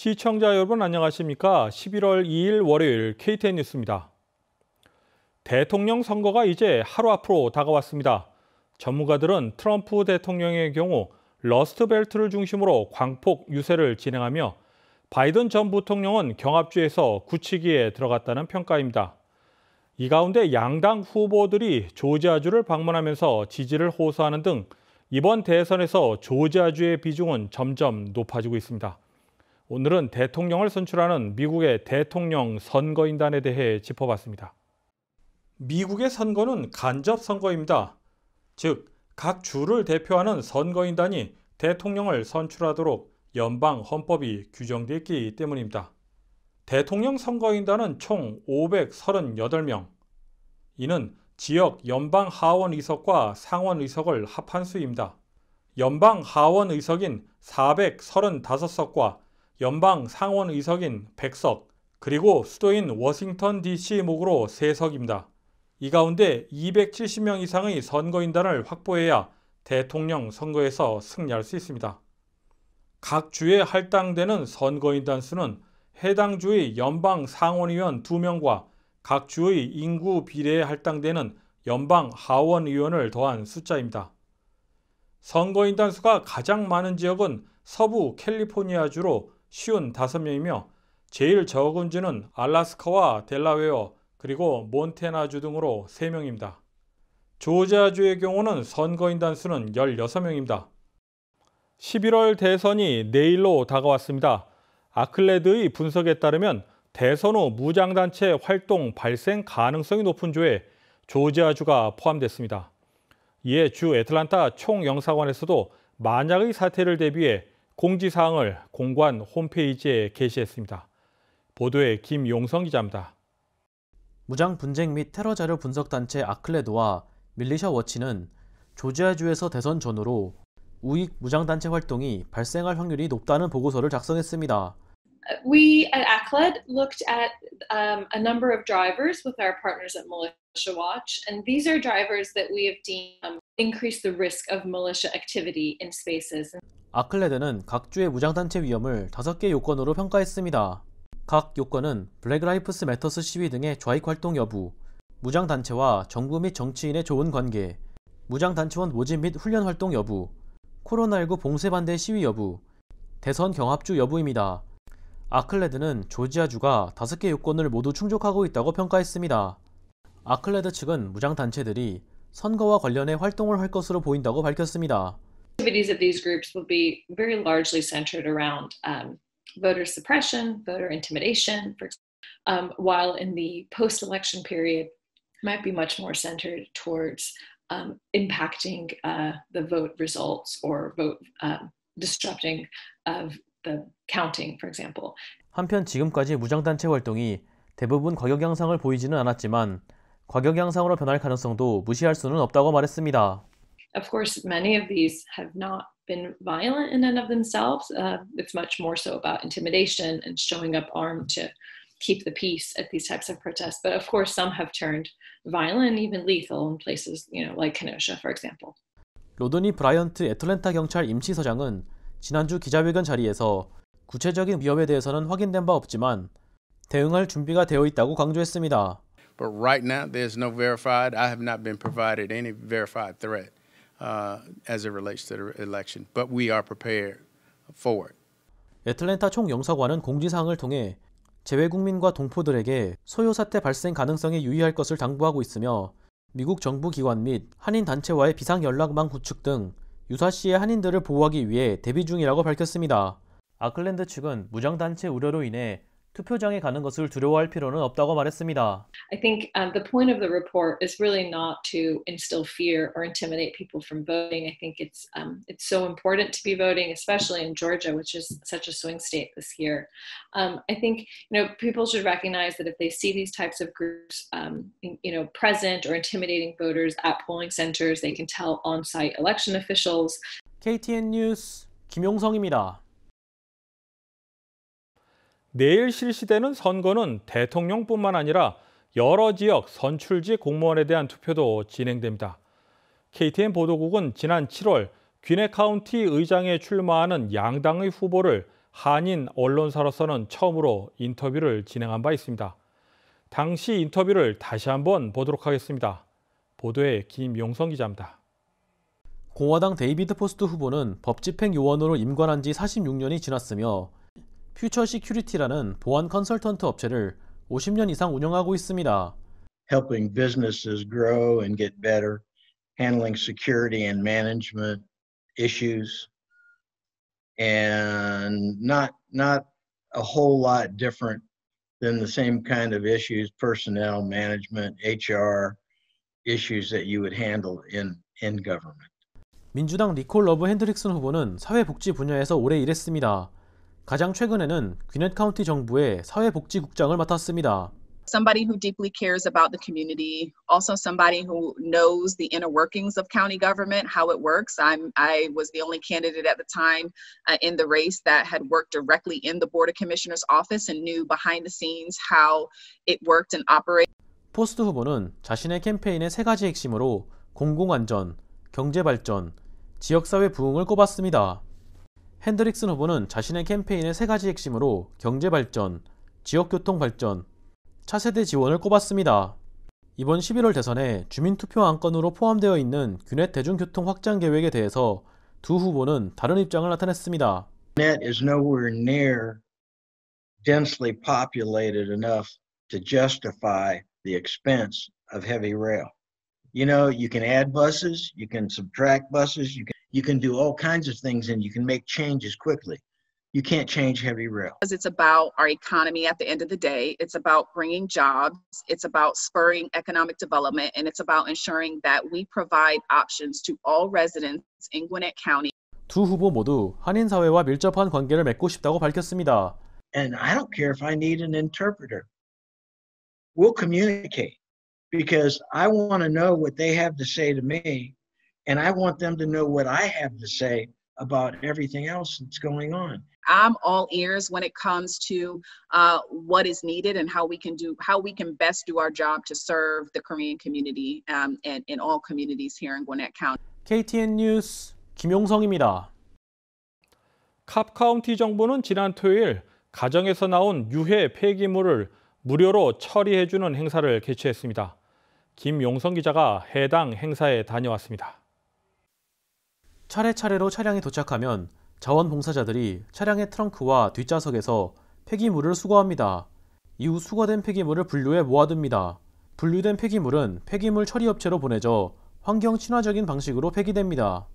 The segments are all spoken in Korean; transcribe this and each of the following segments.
시청자 여러분 안녕하십니까? 11월 2일 월요일 KTN 뉴스입니다. 대통령 선거가 이제 하루 앞으로 다가왔습니다. 전문가들은 트럼프 대통령의 경우 러스트벨트를 중심으로 광폭 유세를 진행하며 바이든 전 부통령은 경합주에서 굳히기에 들어갔다는 평가입니다. 이 가운데 양당 후보들이 조지아주를 방문하면서 지지를 호소하는 등 이번 대선에서 조지아주의 비중은 점점 높아지고 있습니다. 오늘은 대통령을 선출하는 미국의 대통령 선거인단에 대해 짚어봤습니다. 미국의 선거는 간접 선거입니다. 즉, 각 주를 대표하는 선거인단이 대통령을 선출하도록 연방 헌법이 규정되어 있기 때문입니다. 대통령 선거인단은 총 538명. 이는 지역 연방 하원 의석과 상원 의석을 합한 수입니다. 연방 하원 의석인 435석과 연방 상원 의석인 100석, 그리고 수도인 워싱턴 DC 목으로 3석입니다. 이 가운데 270명 이상의 선거인단을 확보해야 대통령 선거에서 승리할 수 있습니다. 각 주에 할당되는 선거인단 수는 해당 주의 연방 상원의원 2명과 각 주의 인구 비례에 할당되는 연방 하원 의원을 더한 숫자입니다. 선거인단 수가 가장 많은 지역은 서부 캘리포니아주로 55명이며 제일 적은 주는 알래스카와 델라웨어 그리고 몬태나주 등으로 3명입니다. 조지아주의 경우는 선거인단 수는 16명입니다. 11월 대선이 내일로 다가왔습니다. 아클레드의 분석에 따르면 대선 후 무장단체 활동 발생 가능성이 높은 주에 조지아주가 포함됐습니다. 이에 주 애틀랜타 총영사관에서도 만약의 사태를 대비해 공지사항을 공관 홈페이지에 게시했습니다. 보도에 김용성 기자입니다. 무장 분쟁 및 테러 자료 분석 단체 아클레드와 밀리샤 워치는 조지아주에서 대선 전후로 우익 무장단체 활동이 발생할 확률이 높다는 보고서를 작성했습니다. We at ACLED looked at a number of drivers with our partners at Militia Watch, and these are drivers that we have deemed increase the risk of militia activity in spaces. 아클레드는 각 주의 무장단체 위험을 5개 요건으로 평가했습니다. 각 요건은 블랙 라이프스 매터스 시위 등의 좌익 활동 여부, 무장단체와 정부 및 정치인의 좋은 관계, 무장단체원 모집 및 훈련 활동 여부, 코로나19 봉쇄 반대 시위 여부, 대선 경합주 여부입니다. 아클레드는 조지아주가 5개 요건을 모두 충족하고 있다고 평가했습니다. 아클레드 측은 무장단체들이 선거와 관련해 활동을 할 것으로 보인다고 밝혔습니다. Activities of these groups will be very largely centered around voter suppression, voter intimidation, while in the post-election period might be much more centered towards impacting the vote results or vote disrupting of the counting, for example. 한편 지금까지 무장단체 활동이 대부분 과격 양상을 보이지는 않았지만 과격 양상으로 변할 가능성도 무시할 수는 없다고 말했습니다. Of course, many of these have not been violent in and of themselves. It's much more so about intimidation and showing up armed to keep the peace at these types of protests. But of course, some have turned violent and even lethal in places, like Kenosha, for example. 로드니 브라이언트 애틀랜타 경찰 임시서장은 지난주 기자회견 자리에서 구체적인 위협에 대해서는 확인된 바 없지만 대응할 준비가 되어 있다고 강조했습니다. But right now, there's no verified. I have not been provided any verified threat as it relates to the election. But we are prepared for it. 애틀랜타 총영사관은 공지사항을 통해 재외국민과 동포들에게 소요 사태 발생 가능성에 유의할 것을 당부하고 있으며 미국 정부 기관 및 한인 단체와의 비상 연락망 구축 등 유사시의 한인들을 보호하기 위해 대비 중이라고 밝혔습니다. 아클랜드 측은 무장단체 우려로 인해 투표장에 가는 것을 두려워할 필요는 없다고 말했습니다. I think the point of the report is really not to instill fear or intimidate people from voting. I think it's so important to be voting, especially in Georgia, which is such a swing state this year. I think people should recognize that if they see these types of groups, present or intimidating voters at polling centers, they can tell on-site election officials. KTN 뉴스 김용성입니다. 내일 실시되는 선거는 대통령뿐만 아니라 여러 지역 선출직 공무원에 대한 투표도 진행됩니다. KTN 보도국은 지난 7월 귀네 카운티 의장에 출마하는 양당의 후보를 한인 언론사로서는 처음으로 인터뷰를 진행한 바 있습니다. 당시 인터뷰를 다시 한번 보도록 하겠습니다. 보도에 김용성 기자입니다. 공화당 데이비드 포스트 후보는 법집행 요원으로 임관한 지 46년이 지났으며 퓨처 시큐리티라는 보안 컨설턴트 업체를 50년 이상 운영하고 있습니다. Helping businesses grow and get better, handling security and management issues, and not a whole lot different than the same kind of issues, personnel management, HR issues that you would handle in government. 민주당 니콜 러브 핸드릭슨 후보는 사회복지 분야에서 오래 일했습니다. 가장 최근에는 귀넷 카운티 정부의 사회복지국장을 맡았습니다. Somebody who deeply cares about the community, also somebody who knows the inner workings of county government, how it works. I was the only candidate at the time in the race that had worked directly in the Board of Commissioners office and knew behind the scenes how it worked and operated. 포스트 후보는 자신의 캠페인의 세 가지 핵심으로 공공안전, 경제발전, 지역사회 부흥을 꼽았습니다. 핸드릭슨 후보는 자신의 캠페인의 세 가지 핵심으로 경제발전, 지역교통발전, 차세대 지원을 꼽았습니다. 이번 11월 대선에 주민투표 안건으로 포함되어 있는 귀넷 대중교통 확장 계획에 대해서 두 후보는 다른 입장을 나타냈습니다. Gwinnett is nowhere near densely populated enough to justify the expense of heavy rail. You know, you can add buses, you can subtract buses, you can do all kinds of things and you can make changes quickly. You can't change heavy rail. It's about our economy at the end of the day. It's about bringing jobs. It's about spurring economic development. And it's about ensuring that we provide options to all residents in Gwinnett County. 두 후보 모두 한인 사회와 밀접한 관계를 맺고 싶다고 밝혔습니다. And I don't care if I need an interpreter. We'll communicate because I want to know what they have to say to me and I want them to know what I have to say about everything else that's going on. I'm all ears when it comes to what is needed and how we can best do our job to serve the Korean community and in all communities here in Gwinnett County. KTN 뉴스 김용성입니다. 캅 카운티 정부는 지난 토요일 가정에서 나온 유해 폐기물을 무료로 처리해주는 행사를 개최했습니다. 김용성 기자가 해당 행사에 다녀왔습니다. 차례차례로 차량이 도착하면 자원봉사자들이 차량의 트렁크와 뒷좌석에서 폐기물을 수거합니다. 이후 수거된 폐기물을 분류해 모아둡니다. 분류된 폐기물은 폐기물 처리업체로 보내져 환경 친화적인 방식으로 폐기됩니다.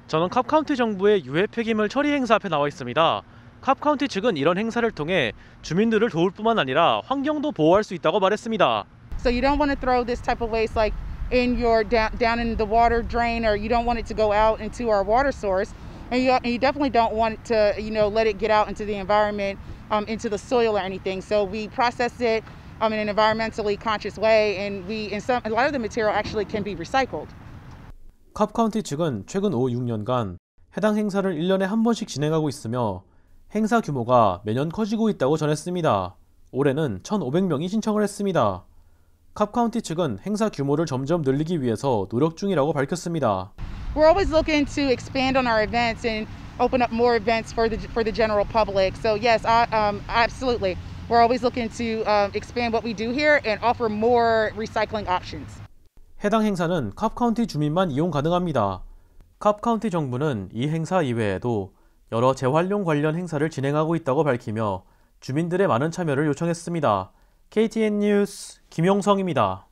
저는 캅 카운티 정부의 유해 폐기물 처리 행사 앞에 나와 있습니다. 캅 카운티 측은 이런 행사를 통해 주민들을 도울 뿐만 아니라 환경도 보호할 수 있다고 말했습니다. So you don't want to throw this type of waste like in your down in the water drain, or you don't want it to go out into our water source, and you definitely don't want to let it get out into the environment, into the soil or anything. So we process it in an environmentally conscious way, and a lot of the material actually can be recycled. 캅 카운티 측은 최근 6년간 해당 행사를 1년에 한 번씩 진행하고 있으며 행사 규모가 매년 커지고 있다고 전했습니다. 올해는 1,500명이 신청을 했습니다. 캅 카운티 측은 행사 규모를 점점 늘리기 위해서 노력 중이라고 밝혔습니다. We're always looking to expand on our events and open up more events for the general public. So yes, absolutely. We're always looking to expand what we do here and offer more recycling options. 해당 행사는 캅 카운티 주민만 이용 가능합니다. 캅 카운티 정부는 이 행사 이외에도 여러 재활용 관련 행사를 진행하고 있다고 밝히며 주민들의 많은 참여를 요청했습니다. KTN 뉴스 김용성입니다.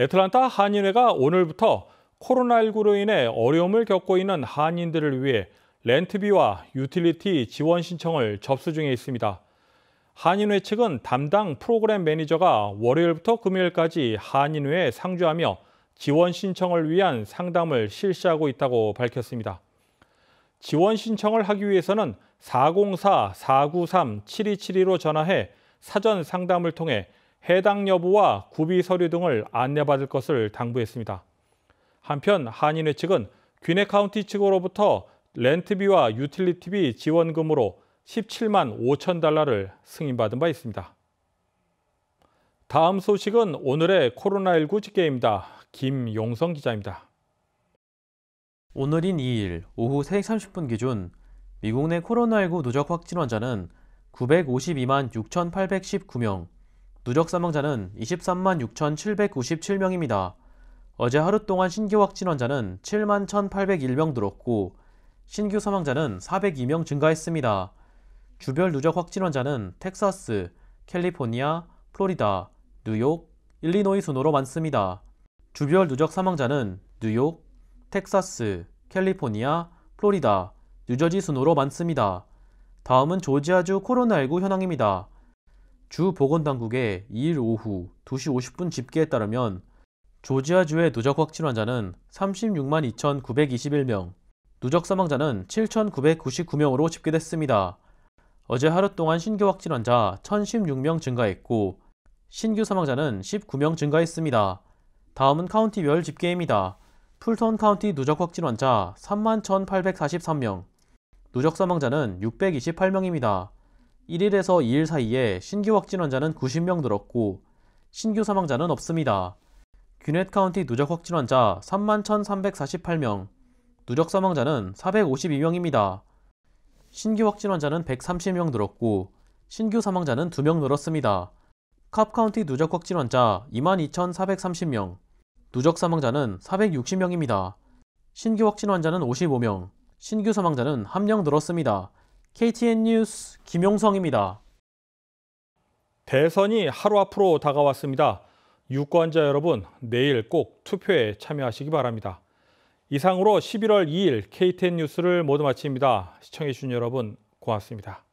애틀랜타 한인회가 오늘부터 코로나19로 인해 어려움을 겪고 있는 한인들을 위해 렌트비와 유틸리티 지원 신청을 접수 중에 있습니다. 한인회 측은 담당 프로그램 매니저가 월요일부터 금요일까지 한인회에 상주하며 지원 신청을 위한 상담을 실시하고 있다고 밝혔습니다. 지원 신청을 하기 위해서는 404-493-7272로 전화해 사전 상담을 통해 해당 여부와 구비 서류 등을 안내받을 것을 당부했습니다. 한편 한인회 측은 귀넷 카운티 측으로부터 렌트비와 유틸리티비 지원금으로 17만 5천 달러를 승인받은 바 있습니다. 다음 소식은 오늘의 코로나19 집계입니다. 김용성 기자입니다. 오늘인 2일 오후 3시 30분 기준 미국 내 코로나19 누적 확진 환자는 952만 6,819명, 누적 사망자는 23만 6,797명입니다. 어제 하루 동안 신규 확진 환자는 7만 1,801명 늘었고 신규 사망자는 402명 증가했습니다. 주별 누적 확진 환자는 텍사스, 캘리포니아, 플로리다, 뉴욕, 일리노이 순으로 많습니다. 주별 누적 사망자는 뉴욕, 텍사스, 캘리포니아, 플로리다, 뉴저지 순으로 많습니다. 다음은 조지아주 코로나19 현황입니다. 주 보건당국의 2일 오후 2시 50분 집계에 따르면 조지아주의 누적 확진 환자는 36만 2,921명, 누적 사망자는 7,999명으로 집계됐습니다. 어제 하루 동안 신규 확진 환자 1,016명 증가했고 신규 사망자는 19명 증가했습니다. 다음은 카운티별 집계입니다. 풀톤 카운티 누적 확진 환자 3만 1,843명, 누적 사망자는 628명입니다. 1일에서 2일 사이에 신규 확진 환자는 90명 늘었고 신규 사망자는 없습니다. 귀넷 카운티 누적 확진 환자 3만 1,348명, 누적 사망자는 452명입니다. 신규 확진 환자는 130명 늘었고 신규 사망자는 2명 늘었습니다. 캅 카운티 누적 확진 환자 22,430명, 누적 사망자는 460명입니다. 신규 확진 환자는 55명, 신규 사망자는 1명 늘었습니다. KTN 뉴스 김용성입니다. 대선이 하루 앞으로 다가왔습니다. 유권자 여러분, 내일 꼭 투표에 참여하시기 바랍니다. 이상으로 11월 2일 KTN 뉴스를 모두 마칩니다. 시청해주신 여러분 고맙습니다.